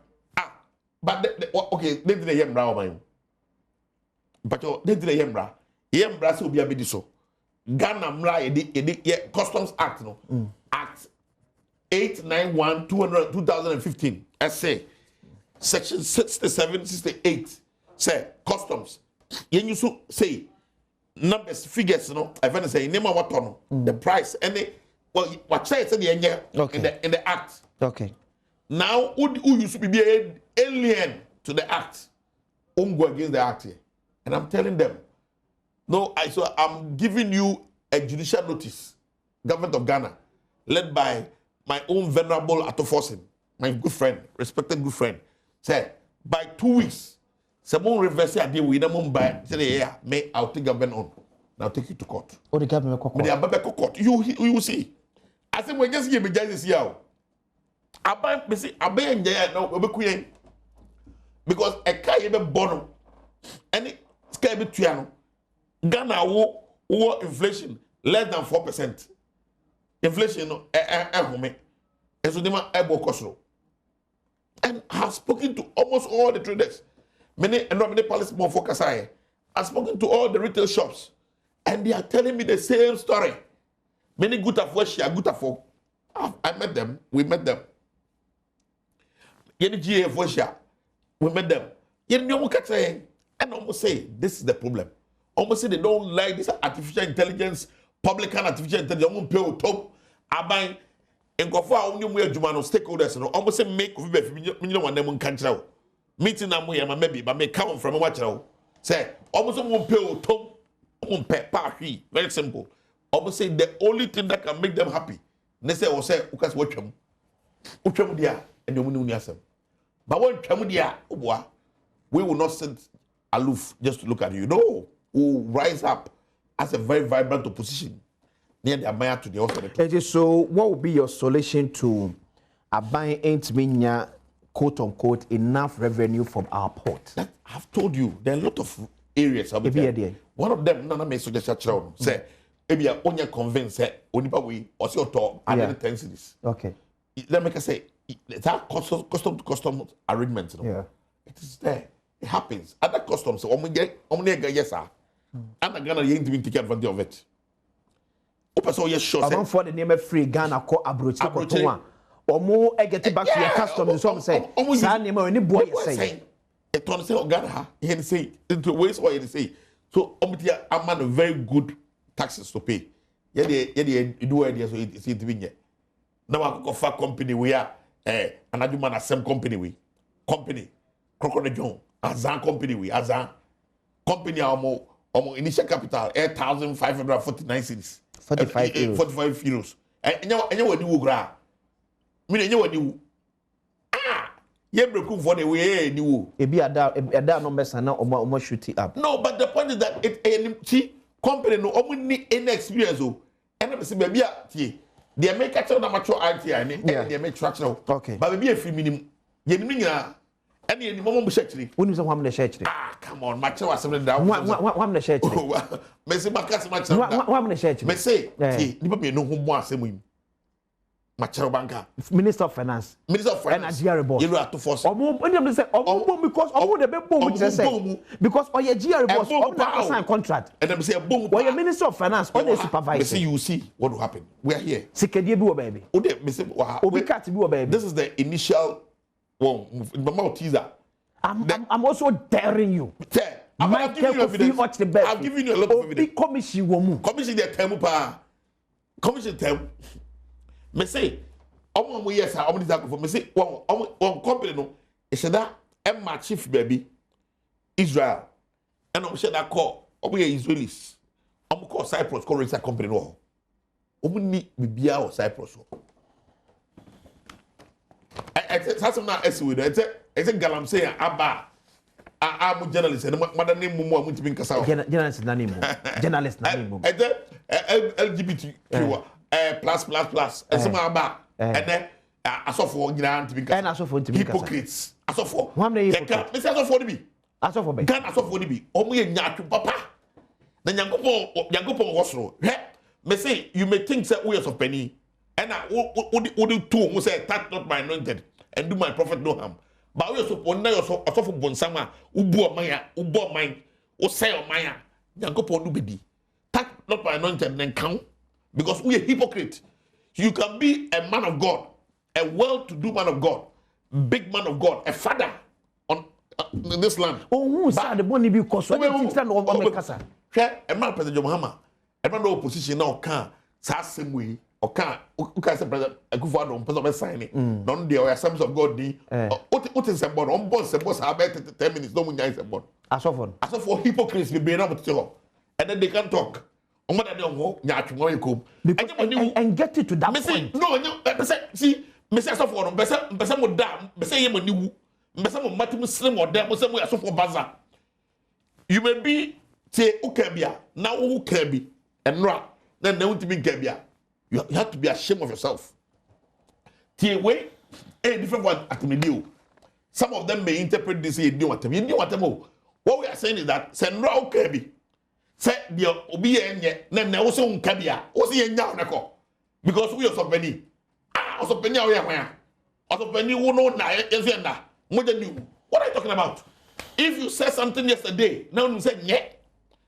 But okay, they did a yembra man. But they did a yembra. Yembra so be a bit so. Ghana Mra Customs Act no. Act 891 2015. I say section 67 68 say customs. Yen you so say numbers figures no. I find say name what no. The price any well what say the in the act. Okay. Now who used to be an alien to the act? Won't go against the act here. And I'm telling them, no, I'm giving you a judicial notice, government of Ghana, led by my own venerable Atofosin, my good friend, respected good friend, said by 2 weeks, someone reverse a deal with them by say, yeah, may I'll take government on. Now take you to court. Oh, the government court. Court. You will see. I said, we just give me justice here. I buy no, because a car even born any sky between Ghana war inflation less than 4%. Inflation and so they might and have spoken to almost all the traders. Many and not many policemen focus. I've spoken to all the retail shops, and they are telling me the same story. Many good of what share good of. I met them. We met them. Any GA for share. We met them. You know what saying? And almost say this is the problem. Almost say they don't like this artificial intelligence, Publican artificial intelligence. Won't pay top. I buy. And go for only way Jumano stakeholders. No, almost say make you know them can't meeting them where maybe, but may come from a watch. Say almost won't pay top. Won't pay party. Very simple. Almost say the only thing that can make them happy. They say, "Oh, say, ukas watch them, dia, and you won't know But when Chamudia, we will not sit aloof just to look at you. No, we will rise up as a very vibrant opposition near the Amaya to the authority. So, what will be your solution to buying ain't mean quote unquote enough revenue from our port? That I've told you, there are a lot of areas. One of them, none of me suggest say, if you are only convinced, only we or your talk, and then 10 cities. Okay. Let me say, that custom to custom arrangement. You know? Yeah. It is there. It happens. Other customs, yes, sir. And Ghana ain't even take advantage of it. So yes, sure. I'm for the name of free Ghana call Abrochi. Or more, I get it back to your customs. So I'm saying, any boy saying. It turns out Ghana, he say, into ways what he say. So, I'm a very good taxes to pay. Yeah, do ideas so it's in yet. Now I go for company we are another man same company Crocodile John Azan company we Azan company our initial capital 8,549 cedis 45 euros and you what you gra me you what you you break for the way you e be ada numbers na omo shoot it up. No, but the point is that it company no omo ni any experience o and be say baby tie they make catch na mature IT ani they make structure. Okay. But baby free minimum ye ni nyina and ye ni momo bu shechiri. Woni say wham na shechiri. Come on, mature asem da. Wham na shechiri. Me say makasi mature. Wham na shechiri. Me say tie ni me no ho mo asem yi. Mature banker. Minister of Finance. And Nigeria boss. You have to force. Omo only say omo because omo the be boom which say because oye Nigeria boss omo sign contract. And them say boom. Oye Minister of Finance on the supervisor. Me say you see what will happen. We are here. Sikedie bi wo baby. Ode me say Obi cat bi wo baby. This is the initial one teaser. I'm also daring you. I'll give you evidence. I'll give you a lot of evidence. Commission womu. Commission the term pa. Commission term. Me say, omo yes, omo this for me say, one company no, e say that Emma chief baby Israel, and omo say that call omo Israelis, omo call Cyprus call register company no, omo ni bibia o Cyprus o. I say na esi we do, I say galam say aba, I'm journalist, and my name mumu amu tibi nkasa. Journalist na name mumu. Journalist na name mumu. I say LGBTQ. Plus. And some about and then I saw for Giant and I saw for hypocrites. I saw for one day. I saw for me. I saw for me. Can I saw for me? Only a nyatu papa. Then Yangopo was through. Me say you may think that we are of penny. And I would do who say touch not my anointed and do my prophet no harm. But we are supposed to also for Bonsama, Ubo Maya, Ubo mine, or say Maya. Yangopo do be touch not my anointed and then count. Because we are hypocrite. You can be a man of God, a well-to-do man of God, big man of God, a father on in this land. Oh, who said the money because what you think on the casa? A man President Mahama, a man of opposition now can same way or can say President Akufo-Addo President signing. None the Assemblies of God the what is about on boss the boss about 10 minutes. Don't win about. As for hypocrites be being able to tell, and then they can talk. And get it to that point. No, see, me say so for no mbese mo da mbese ye mo niwu mbese mo matim slim or dem mbese mo ya so for baza you may be say ukabia na ukabi enra then na untimi nkabia you have to be ashamed of yourself tie we a different one at me deal some of them may interpret this you know what we are saying is that say enra ukabi say the obi enye na wo so nkabia wo se enya onako because we are so many also penny away where also penny who know na yezenda moja new what are you talking about if you said something yesterday now you say nye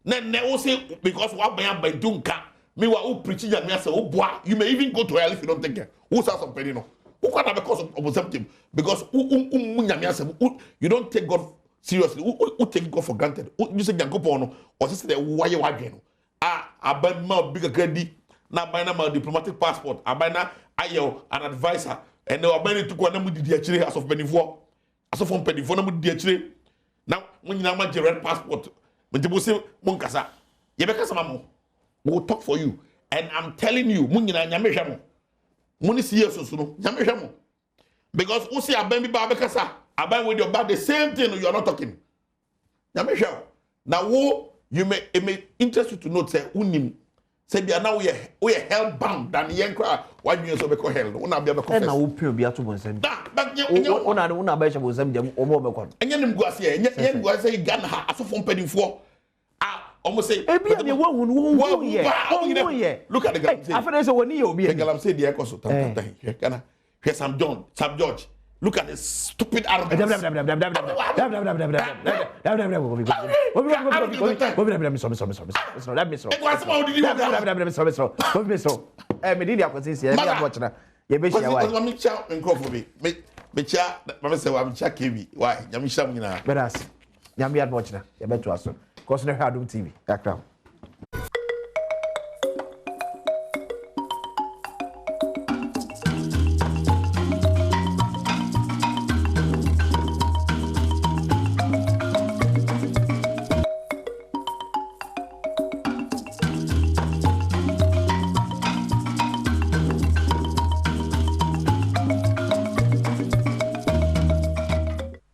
then they will say because what by dunka me wa preaching and me say oh boy you may even go to hell if you don't take care who says some penny no who can have a cause of something because you don't take God seriously who take God for granted you say Jankopo or say why you again aban ma bigger credit na by na my diplomatic passport abana ayo an advisor and they were many to go na mu di akire as of penifo as of penifo na mu di akire now when you na ma red passport when you say mon kasa ye be kasa mamo we will talk for you and I'm telling you mun nyina nyame hwe mo mun si yeso no nyame hwe mo because we see aban bi ba be kasa aban with your back the same thing you are not talking nyame hwe now you may it may interest you to know say unim say bia na we held bound than yenkra why you so be call hell una bia be confess na wo pin obi ato bonsam da una ba hye bonsam dem omo be kon enye nim guase enye guase gan ha asofo mpadinfo almost say e bia ne wo ye look at the galam say after say woni ye obi the galam say the ekoso tam kana here Sam George look at this stupid arrogance. TV.